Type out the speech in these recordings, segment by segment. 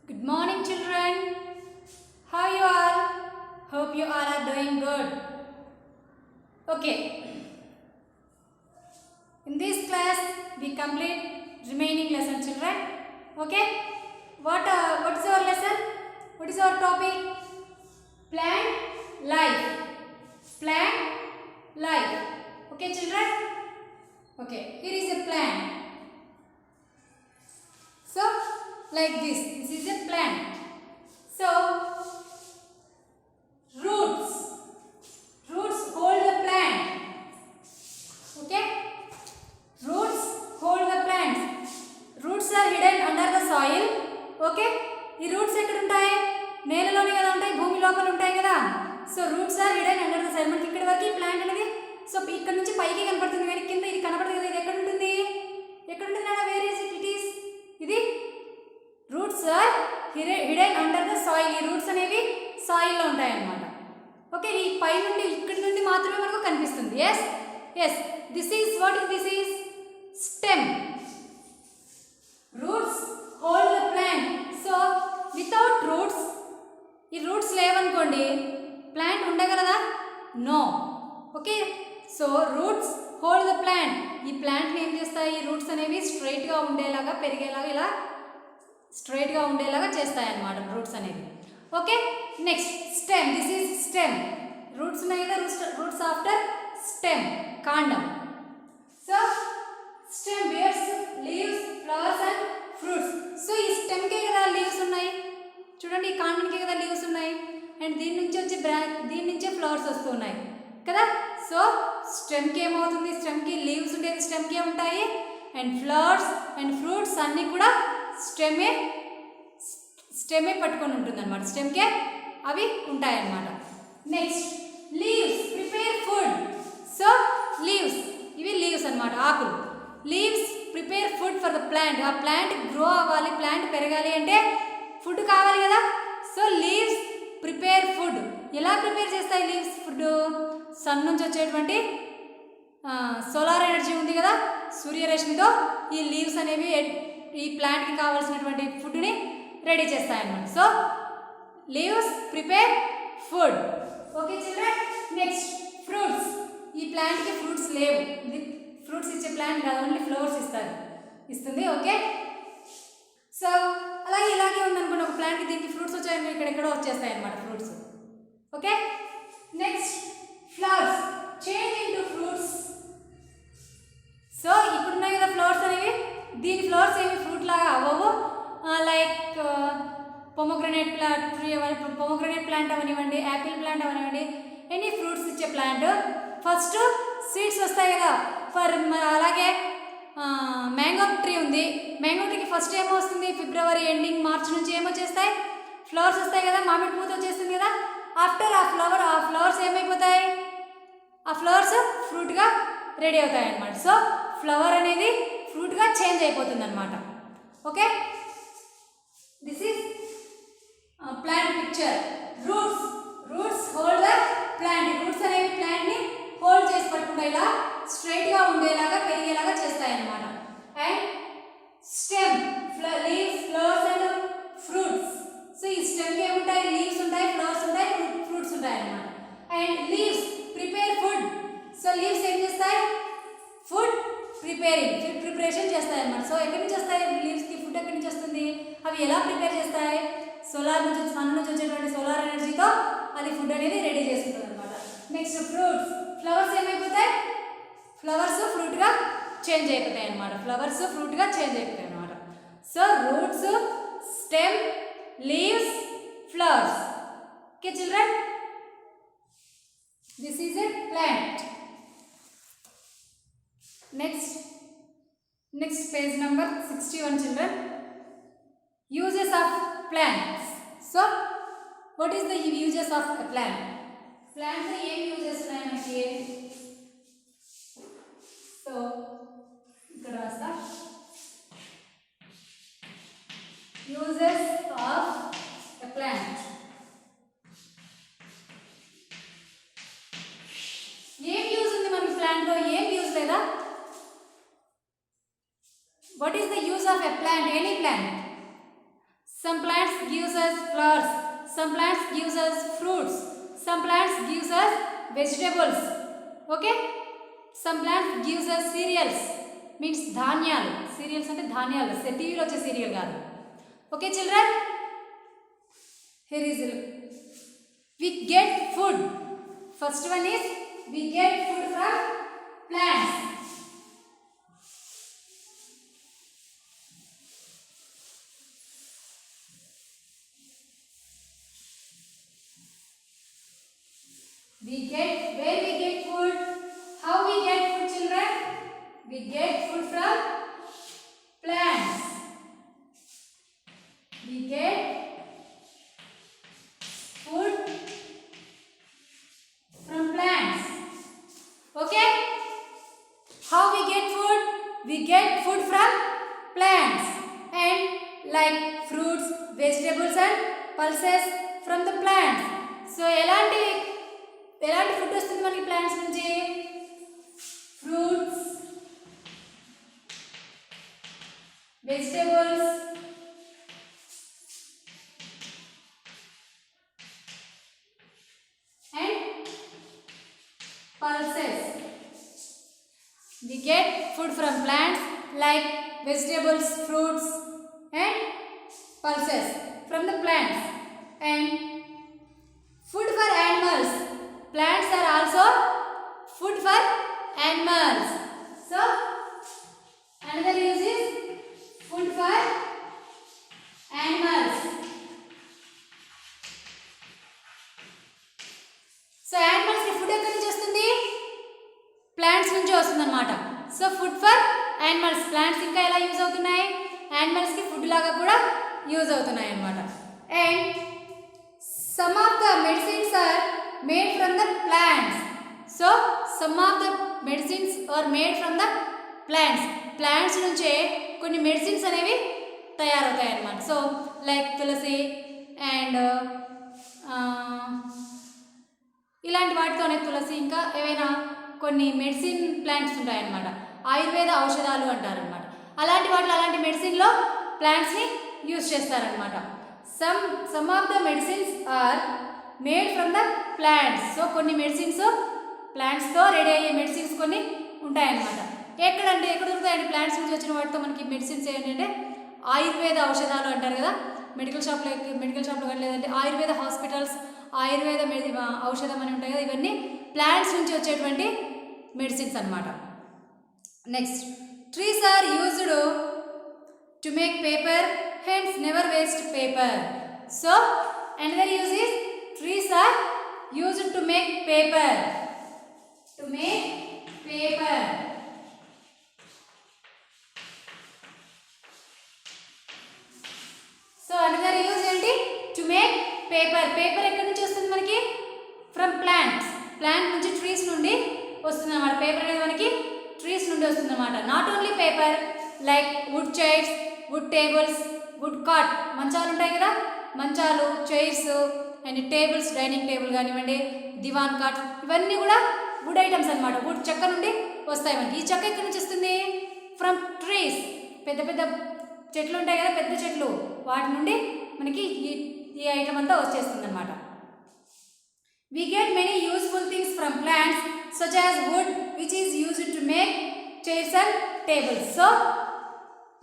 Good morning, children. How you all? Hope you all are doing good. Okay. In this class, we complete remaining lesson, children. Okay. What is our lesson? What is our topic? Plant life. Plant life. Okay, children. Okay. Here is a plant. So, like this. This is a plant. So, roots hold the plant. Okay, roots hold the plant. Roots are hidden under the soil. Okay, ఈ roots ఎక్కడ ఉంటాయి? నేలలోనే కదా ఉంటాయి, భూమి లోపల ఉంటాయి కదా. So roots are hidden under the soil. మనకి ఇక్కడ వరకు ఈ ప్లాంట్ అనేది సో ఇక్కడ నుంచి పైకి కనపడుతుంది, కానీ కింద ఇది కనపడదు కదా. ఇది ఎక్కడ ఉంటుంది? ఎక్కడ ఉంటుంది నాన్న? Where is it? It is ఇది roots are hidden under the soil. ఈ రూట్స్ అనేవి సాయిల్లో ఉంటాయి అన్నమాట. ఓకే, ఈ పై నుండి ఇక్కడి నుండి మాత్రమే మనకు కనిపిస్తుంది. Yes yes, this is what is this is stem. Roots hold the plant. So without roots, ఈ రూట్స్ లేవనుకోండి ప్లాంట్ ఉండగలదా? No. Okay, so roots hold the plant. ఈ ప్లాంట్ని ఏం చేస్తాయి? ఈ రూట్స్ అనేవి స్ట్రైట్గా ఉండేలాగా, పెరిగేలాగా, ఇలా స్ట్రైట్గా ఉండేలాగా చేస్తాయి అన్నమాట రూట్స్ అనేవి. Okay, next stem. This is stem. Roots ఉన్నాయి కదా, రూట్స్ ఆఫ్టర్ స్టెమ్, కాండం. So stem beers leaves, flowers and fruits. So ఈ స్టెమ్కే కదా లీవ్స్ ఉన్నాయి, చూడండి, ఈ కాండంకే కదా లీవ్స్ ఉన్నాయి. అండ్ దీని నుంచి వచ్చే దీని నుంచే ఫ్లవర్స్ వస్తున్నాయి కదా. సో స్టెమ్కి ఏమవుతుంది? స్టెమ్కి లీవ్స్ ఉండేది స్టెమ్కే ఉంటాయి. అండ్ ఫ్లవర్స్ అండ్ ఫ్రూట్స్ అన్నీ కూడా స్టెమే పట్టుకొని ఉంటుంది అనమాట. స్టెమ్కే అవి ఉంటాయి అన్నమాట. Next leaves prepare food. So leaves, ఇవి లీవ్స్ అనమాట, ఆకులు. Leaves prepare food for the plant. ఆ ప్లాంట్ గ్రో అవ్వాలి, ప్లాంట్ పెరగాలి అంటే ఫుడ్ కావాలి కదా. So leaves prepare food. ఎలా ప్రిపేర్ చేస్తాయి లీవ్స్ ఫుడ్? సన్ నుంచి వచ్చేటువంటి సోలార్ ఎనర్జీ ఉంది కదా, సూర్యరశ్మితో ఈ లీవ్స్ అనేవి ఈ ప్లాంట్కి కావాల్సినటువంటి ఫుడ్ని రెడీ చేస్తాయన్నమాట. So leaves prepare food. Okay children, next fruits. ఈ ప్లాంట్కి ఫ్రూట్స్ లేవు, ఇది ఫ్రూట్స్ ఇచ్చే ప్లాంట్ కాదు, ఓన్లీ ఫ్లవర్స్ ఇస్తుంది. ఓకే, సో అలాగే ఇలాగే ఉందనుకోండి ఒక ప్లాంట్కి, దీనికి ఫ్రూట్స్ వచ్చాయని ఇక్కడెక్కడో వచ్చేస్తాయి అన్నమాట fruits. Okay, next flowers change into fruits. So ఇప్పుడున్నాయి కదా ఫ్లవర్స్ అనేవి, దీని ఫ్లవర్స్ ఏమి ఫ్రూట్ లాగా అవ్వవు. లైక్ పొమోగ్రనేట్ ప్లాంట్ అవనివ్వండి, యాపిల్ ప్లాంట్ అవనివ్వండి, ఎనీ ఫ్రూట్స్ ఇచ్చే ప్లాంట్ ఫస్ట్ సీడ్స్ వస్తాయి కదా. అలాగే మ్యాంగో ట్రీ ఉంది, మ్యాంగో ట్రీకి ఫస్ట్ ఏమో వస్తుంది? ఫిబ్రవరి ఎండింగ్, మార్చ్ నుంచి ఏమో చేస్తాయి? ఫ్లవర్స్ వస్తాయి కదా, మామిడి పూత వచ్చేస్తుంది కదా. ఆఫ్టర్ ఆ ఫ్లవర్స్ ఏమైపోతాయి? ఆ ఫ్లవర్స్ ఫ్రూట్గా రెడీ అవుతాయి అన్నమాట. సో ఫ్లవర్ అనేది ఫ్రూట్గా చేంజ్ అయిపోతుంది అనమాట. Okay, this is plant picture. Roots hold the plant. Roots అనేవి ప్లాంట్ని హోల్డ్ చేసి పట్టుకుంటాయి, ఇలా స్ట్రైట్గా ఉండేలాగా, పెరిగేలాగా చేస్తాయి అన్నమాట. And stem, leaves, flowers and fruits. So ఈ స్టెమ్కి ఏముంటాయి? లీవ్స్ ఉంటాయి, ఫ్లవర్స్ ఉంటాయి, ఫ్రూట్స్ ఉంటాయి అన్నమాట. And leaves prepare food. So leaves ఏం చేస్తాయి? ఫుడ్ ప్రిపరేషన్ చేస్తాయి అన్నమాట. సో ఎక్కడి నుంచి వస్తాయి లీవ్స్కి ఫుడ్? ఎక్కడి నుంచి వస్తుంది? అవి ఎలా ప్రిపేర్ చేస్తాయి? సన్ నుంచి వచ్చేటువంటి సోలార్ ఎనర్జీతో అది ఫుడ్ అనేది రెడీ చేసుకుంటుంది అనమాట. Next fruits. ఫ్లవర్స్ ఏమైపోతాయి? ఫ్లవర్స్ ఫ్రూట్గా చేంజ్ అయిపోతాయి అనమాట. So roots, stem, leaves, flowers. Okay children, this is a plant. Next page number 61 children. Uses of plants. So what is the uses of a plant? Plants ఏం uses ఉన్నాయి మనకి? So ఇక్కడ రాస్తా, uses of a plant. ఏం use ఉంది మనకి ప్లాంట్లో? ఏం యూజ్ లేదా? What is the use of a plant? Any plant? Some plants gives us flowers. Some plants gives us fruits. Some plants gives us vegetables. Okay? Some plants gives us cereals. Means ధాన్యాలు. Cereals అంటే ధాన్యాలు. టీవీలో వచ్చే serial కాదు. Okay children? Here is we get food. First one is we get food from plants. Where we get food? How we get food, children? We get food from plants. We get food from plants. Okay? How we get food? We get food from plants and like fruits, vegetables and pulses from the plants. So elanti food వస్తుంది మనకి plants నుంచి? Fruits, vegetables and pulses. We get food from plants like vegetables, fruits and pulses from the plants. And food for animals. Plants are also food for animals. So another use is food for animals. So animals ki food ekkadi nunchi vastundi? Plants nunchi vastundi annamata. So food for animals. Plants inka ela use avutunnayi? Animals ki food laga kuda use avutunnayi annamata. And some of the medicines are made from the plants. So some of the medicines are made from the plants. Plants nunche konni medicines అనేవి తయారవుతాయి అన్నమాట. So like Tulasi and ఇలాంటి వాటితోనే తులసి ఇంకా ఏవైనా కొన్ని medicine plants ఉంటాయన్నమాట. ఆయుర్వేద ఔషధాలు అంటారనమాట. అలాంటి వాటిలో అలాంటి మెడిసిన్లో ప్లాంట్స్ని యూజ్ చేస్తారనమాట. Some of the medicines are made from the plants. So కొన్ని మెడిసిన్స్ ప్లాంట్స్తో రెడీ అయ్యే మెడిసిన్స్ కొన్ని ఉంటాయన్నమాట. ఎక్కడ దొరుకుతాయండి ప్లాంట్స్ నుంచి వచ్చిన వాటితో మనకి మెడిసిన్స్ ఏంటంటే ఆయుర్వేద ఔషధాలు అంటారు కదా. మెడికల్ షాప్లో కానీ లేదంటే ఆయుర్వేద హాస్పిటల్స్, ఆయుర్వేద ఔషధం అని ఉంటాయి కదా. ఇవన్నీ ప్లాంట్స్ నుంచి వచ్చేటువంటి మెడిసిన్స్ అన్నమాట. Next, trees are used to make paper, hence never waste paper. So another use is trees are used to make paper. To make paper. So another use ఏంటి? To make paper. Paper ఎక్కడి నుంచి వస్తుంది మనకి? From plants. Plant నుంచి trees నుండి వస్తుంది అన్నమాట. Paper అనేది మనకి ట్రీస్ నుండి వస్తుంది అన్నమాట. Not only paper, like wood chairs, wood tables, wood cot, మంచాలు ఉంటాయి కదా, మంచాలు, chairs and tables, dining table కానివ్వండి, దివాన్ కాట్, ఇవన్నీ కూడా వుడ్ ఐటమ్స్ అనమాట. వుడ్ చెక్క నుండి వస్తాయి మనకి. ఈ చెక్క ఎక్కడి నుంచి వస్తుంది? From trees. పెద్ద పెద్ద చెట్లు ఉంటాయి కదా, పెద్ద చెట్లు, వాటి నుండి మనకి ఈ ఐటమ్ అంతా వచ్చేస్తుంది అనమాట. We get many useful things from plants such as wood, which is used to make chairs and tables. So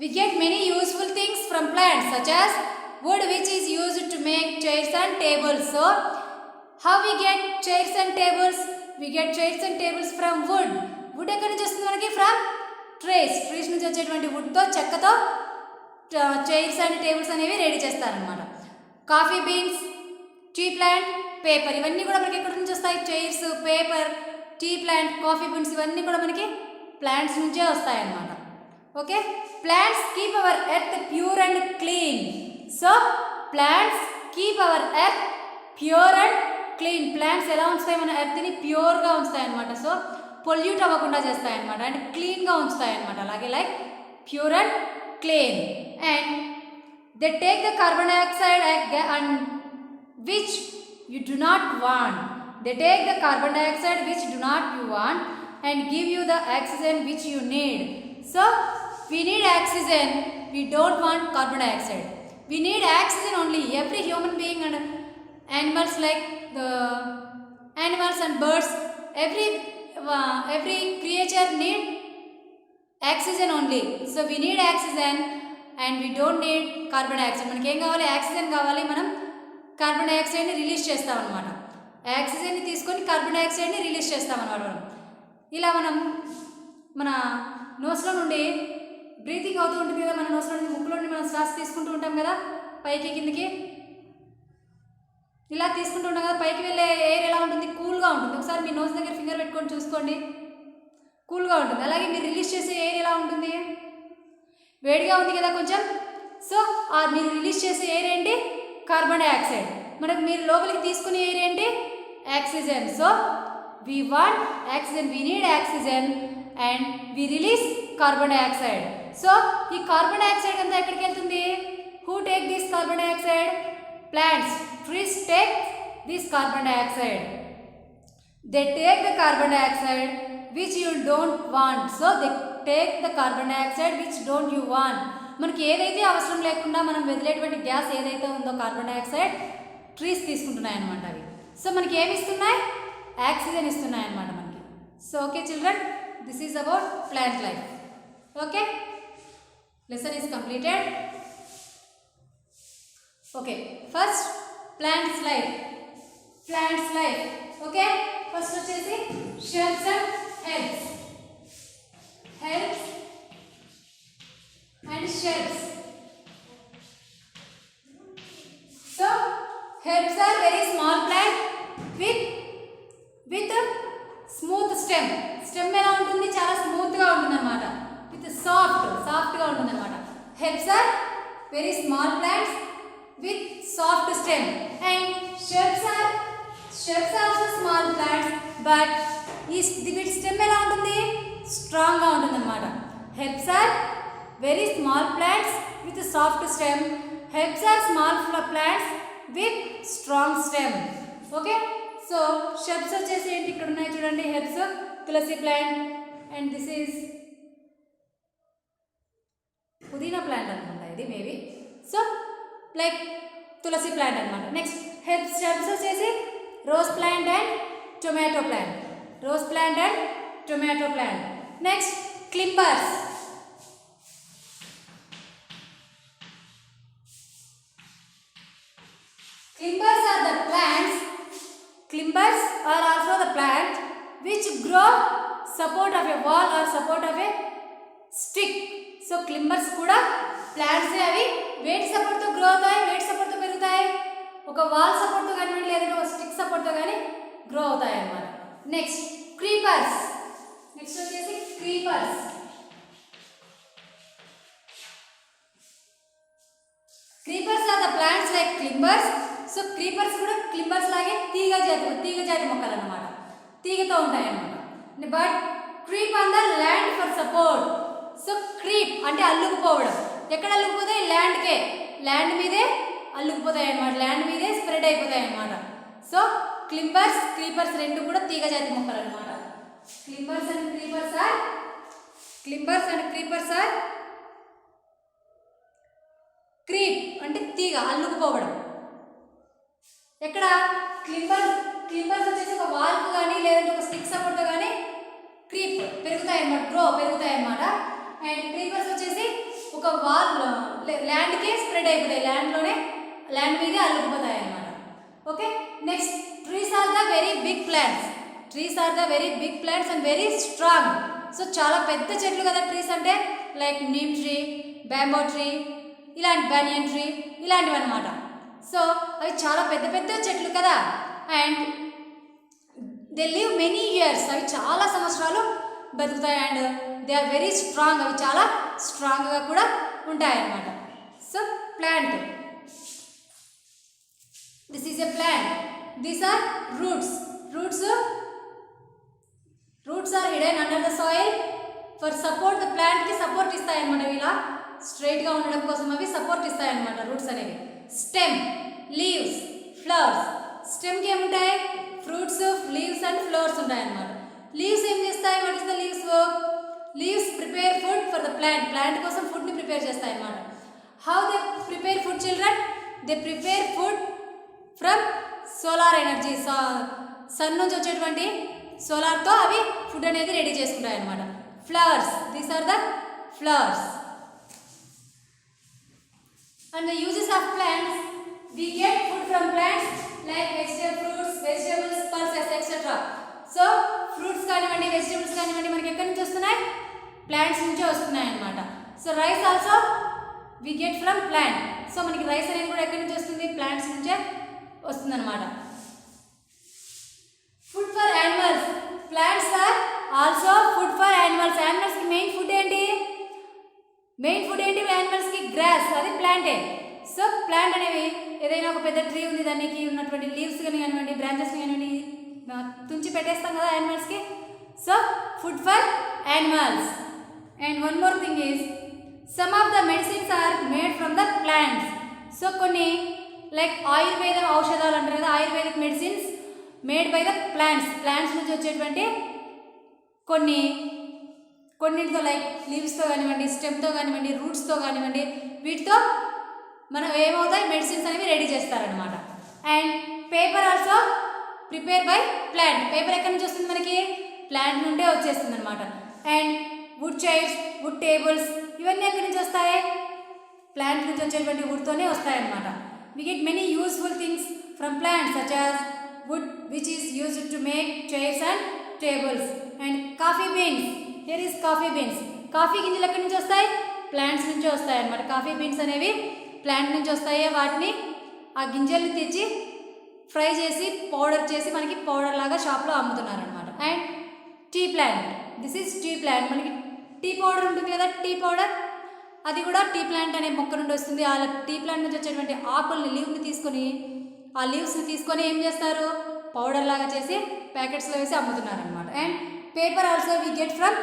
we get many useful things from plants such as wood, which is used to make chairs and tables. So how we get chairs and tables? We get chairs and tables from wood. Wood ఎక్కడి నుంచి వస్తుంది మనకి? From trees. Trees నుంచి వచ్చేటువంటి వుడ్తో, చెక్కతో chairs and tables అనేవి ready చేస్తారనమాట. Coffee beans, tea plant, paper, ఇవన్నీ కూడా మనకి ఎక్కడి నుంచి వస్తాయి? Chairs, paper, tea plant, coffee beans, ఇవన్నీ కూడా మనకి ప్లాంట్స్ నుంచే వస్తాయి అన్నమాట. Okay, plants keep our earth pure and clean. So plants keep our earth pure and clean. Plants ఎలా ఉంచుతాయి? మన ఎర్త్ని ప్యూర్గా ఉంచుతాయి అన్నమాట. సో పొల్యూట్ అవ్వకుండా చేస్తాయి అన్నమాట, అండ్ క్లీన్గా ఉంచుతాయి అన్నమాట. అలాగే like pure and clean. And they take the carbon dioxide and which you do not want. They take the carbon dioxide which do not you want and give you the oxygen which you need. So we need oxygen, we don't want carbon dioxide. We need oxygen only. Every human being and animals like the animals and birds, every creature need oxygen only. So we need oxygen and we don't need carbon dioxide. మనకి ఏం కావాలి? Oxygen కావాలి. మనం carbon డైఆక్సైడ్ని release చేస్తామన్నమాట. ఆక్సిజన్ని తీసుకొని carbon డైఆక్సైడ్ని release చేస్తామన్నమాట. మనం ఇలా మన నోస్లో నుండి బ్రీతింగ్ అవుతూ ఉంటుంది కదా, మన నోస్లో నుండి ముక్కులో నుండి మనం శ్వాస తీసుకుంటూ ఉంటాం కదా, పైకి కిందికి ఇలా తీసుకుంటూ ఉంటాం కదా. పైకి వెళ్ళే ఎయిర్ ఎలా ఉంటుంది? కూల్గా ఉంటుంది. ఒకసారి మీ నోస్ దగ్గర ఫింగర్ పెట్టుకొని చూసుకోండి, కూల్గా ఉంటుంది. అలాగే మీరు రిలీజ్ చేసే ఎయిర్ ఎలా ఉంటుంది? వేడిగా ఉంది కదా కొంచెం. సో మీరు రిలీజ్ చేసే ఎయిర్ ఏంటి? Carbon dioxide. మనకు మీరు లోపలికి తీసుకునే ఎయిర్ ఏంటి? Oxygen. So we want oxygen, we need oxygen and we release carbon dioxide. So ఈ కార్బన్ డైఆక్సైడ్ అంతా ఎక్కడికి వెళ్తుంది? Who take this carbon dioxide? Plants, trees take this carbon dioxide. They take the carbon dioxide which you don't want. So they take the carbon dioxide which don't you want. మనకి ఏదైతే అవసరం లేకుండా మనం వదిలేటువంటి gas ఏదైతే ఉందో carbon dioxide trees తీసుకుంటున్నాయి అన్నమాట అవి. సో మనకి ఏమి ఇస్తున్నాయి? ఆక్సిజన్ ఇస్తున్నాయి అన్నమాట మనకి. So okay children, this is about plant life. Okay, lesson is completed. Okay, first plants life. Plants life okay, first వచ్చేసి shells and helps. Helps and shells. So herbs are very small plant with a smooth stem. Stem ఎలా ఉంటుంది? చాలా smooth గా ఉంటుంది అన్నమాట. with soft గా ఉంటుంది అన్నమాట. Herbs are very small plants with soft stem and shrubs are also small plants but వీటి స్టెమ్ ఎలా ఉంటుంది? స్ట్రాంగ్ గా ఉంటుంది అన్నమాట. Herbs are very small plants with a soft stem. Herbs are small plants with strong stem. Okay, so shrubs వచ్చేసి ఏంటి ఇక్కడ ఉన్నాయి చూడండి. herbs, Tulasi plant and this is పుదీనా plant అనుకుంటా ఇది మేబీ. సో లైక్ తులసి plant అన్నమాట. నెక్స్ట్ shrubs వచ్చేసి rose plant and tomato plant. Rose plant and tomato plant. Next clippers. Clippers are the plants. Clippers are also the plant which grow support of a wall or support of a stick. So clippers kuda plants avi weight support to grow అవుతాయి, weight support to పెరుగుతాయి. ఒక wall support తో కానీ లేదంటే ఒక stick support తో కానీ grow అవుతాయి అన్నమాట. Next creepers. నెక్స్ట్ వచ్చేసి creepers. Creepers are the plants like clippers. So creepers కూడా క్లిప్పర్స్ లాగే తీగ జాతి మొక్కలు అన్నమాట, తీగతో ఉంటాయి అన్నమాట. But creep on the land for support. So creep అంటే అల్లుకుపోవడం. ఎక్కడ అల్లుకుపోతాయి? ల్యాండ్ మీదే అల్లుకుపోతాయి అన్నమాట, ల్యాండ్ మీదే స్ప్రెడ్ అయిపోతాయి అన్నమాట. సో క్రీపర్స్ రెండు కూడా తీగ జాతి మొక్కలు అన్నమాట. Clippers and creepers are creep అంటే తీగ అల్లుకుపోవడం. ఎక్కడ క్లిప్పర్స్ వచ్చేసి ఒక వాల్కు కానీ లేదంటే ఒక స్టిక్ సపోర్ట్తో కానీ క్రీప్ పెరుగుతాయి అన్నమాట, పెరుగుతాయి అన్నమాట. అండ్ క్రీపర్స్ వచ్చేసి ఒక వాల్ ల్యాండ్కే స్ప్రెడ్ అయిపోతాయి, ల్యాండ్ మీదే అల్లుకుపోతాయి అన్నమాట. Okay, next trees are the very big plants and very strong. So చాలా పెద్ద చెట్లు కదా ట్రీస్ అంటే, like neem tree, bamboo tree, ఇలాంటి బ్యానియన్ ట్రీ ఇలాంటివి అన్నమాట. సో అవి చాలా పెద్ద చెట్లు కదా. And they live many years, అవి చాలా సంవత్సరాలు బతుకుతాయి. And they are very strong, అవి చాలా స్ట్రాంగ్గా కూడా ఉంటాయి అన్నమాట. So plant, this is a plant. These are roots are hidden under the soil for support. The ప్లాంట్కి సపోర్ట్ ఇస్తాయి అన్నమాట. ఇలా స్ట్రైట్గా ఉండడం కోసం అవి సపోర్ట్ ఇస్తాయి అన్నమాట రూట్స్ అనేవి. Stem, leaves, flowers. స్టెమ్కి ఏముంటాయి? ఫ్రూట్స్, లీవ్స్ అండ్ ఫ్లవర్స్ ఉంటాయి అన్నమాట. లీవ్స్ ఏం చేస్తాయి? What is the leaves work? Leaves prepare food for the plant కోసం ఫుడ్ని ప్రిపేర్ చేస్తాయి అన్నమాట. How they prepare food, children? They prepare food from solar energy. Sun నుంచి వచ్చేటువంటి సోలార్తో అవి ఫుడ్ అనేది రెడీ చేసుకుంటాయి అన్నమాట. Flowers, these are the flowers. And the uses of plants, we get food from plants like fruits, vegetables, pulses, etc. So fruits కానివ్వండి, vegetables కానివ్వండి మనకి ఎక్కడి నుంచి వస్తున్నాయి? ప్లాంట్స్ నుంచే వస్తున్నాయి అన్నమాట. So rice also we get from plant. So మనకి రైస్ అనేది కూడా ఎక్కడి నుంచి వస్తుంది? ప్లాంట్స్ నుంచే వస్తుంది అన్నమాట. Food for animals, plants are also food for animals. యానిమల్స్కి మెయిన్ ఫుడ్ ఏంటి? యానిమల్స్కి గ్రాస్, అది ప్లాంటే. సో ప్లాంట్ అనేవి ఏదైనా ఒక పెద్ద ట్రీ ఉంది, దానికి ఉన్నటువంటి లీవ్స్ కానివ్వండి, బ్రాంచెస్ కానివ్వండి తుంచి పెట్టేస్తాం కదా యానిమల్స్కి. So food for animals. And one more thing is some of the medicines are made from the plants. So కొన్ని లైక్ ఆయుర్వేద ఔషధాలు అంటారు కదా, Ayurvedic medicines made by the plants నుంచి వచ్చేటువంటి కొన్నిటితో లైక్ లీవ్స్తో కానివ్వండి, స్టెమ్తో కానివ్వండి, రూట్స్తో కానివ్వండి, వీటితో మనం ఏమవుతాయి మెడిసిన్స్ అనేవి రెడీ చేస్తారనమాట. And paper also prepare by plant. Paper ఎక్కడి నుంచి వస్తుంది మనకి? ప్లాంట్ నుండే వచ్చేస్తుంది అనమాట. And wood chairs, wood tables ఇవన్నీ ఎక్కడి నుంచి వస్తాయి? ప్లాంట్ నుంచి వచ్చేటువంటి వుడ్తోనే వస్తాయన్నమాట. We get many useful things from plants such as wood which is used to make chairs and tables. And coffee beans, here is coffee beans. Coffee గింజలు ఎక్కడి నుంచి వస్తాయి? ప్లాంట్స్ నుంచి వస్తాయి అన్నమాట. కాఫీ బీన్స్ అనేవి ప్లాంట్ నుంచి వస్తాయి. వాటిని ఆ గింజల్ని తెచ్చి ఫ్రై చేసి పౌడర్ చేసి మనకి పౌడర్ లాగా షాప్లో అమ్ముతున్నారు అనమాట. And tea plant, this is tea plant. మనకి టీ పౌడర్ ఉంటుంది కదా, టీ పౌడర్, అది కూడా టీ ప్లాంట్ అనే మొక్క నుండి వస్తుంది. ఆ టీ ప్లాంట్ నుంచి వచ్చేటువంటి ఆకుల్ని, లీవ్ని తీసుకొని ఆ లీవ్స్ని తీసుకొని ఏం చేస్తారు? పౌడర్ లాగా చేసి ప్యాకెట్స్లో వేసి అమ్ముతున్నారు అనమాట. And paper also we get from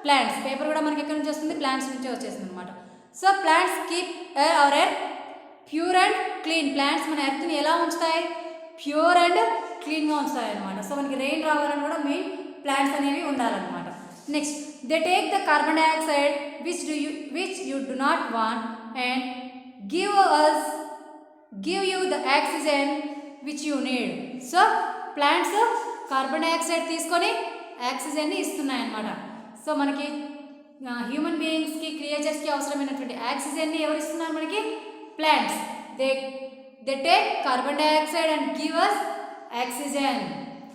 plants. Paper కూడా మనకి ఎక్కడి నుంచి వస్తుంది? ప్లాంట్స్ నుంచే వచ్చేస్తుంది అనమాట. So plants keep our earth pure and clean. Plants మన ఎర్త్ని ఎలా ఉంచుతాయి? ప్యూర్ అండ్ క్లీన్గా ఉంచుతాయి అనమాట. సో మనకి రెయిన్ రావాలని కూడా మెయిన్ ప్లాంట్స్ అనేవి ఉండాలన్నమాట. Next, they take the carbon dioxide which you do not want and give you the oxygen which you need. So plants carbon dioxide తీసుకొని ఆక్సిజన్ని ఇస్తున్నాయి అన్నమాట. సో మనకి హ్యూమన్ బీయింగ్స్కి, క్రియేచర్స్కి అవసరమైనటువంటి ఆక్సిజన్ని ఎవరు ఇస్తున్నారు? మనకి plants. They take carbon dioxide and give us oxygen.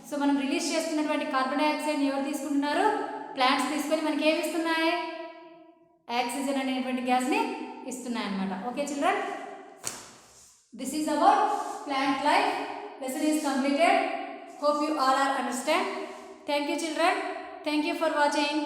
So మనం release చేస్తున్నటువంటి కార్బన్ డైఆక్సైడ్ని ఎవరు తీసుకుంటున్నారు? ప్లాంట్స్ తీసుకొని మనకి ఏమి ఇస్తున్నాయి? ఆక్సిజన్ అనేటువంటి గ్యాస్ని ఇస్తున్నాయి అన్నమాట. Okay children, this is about plant life. Lesson is completed. Hope you all are understand. Thank you children. Thank you for watching.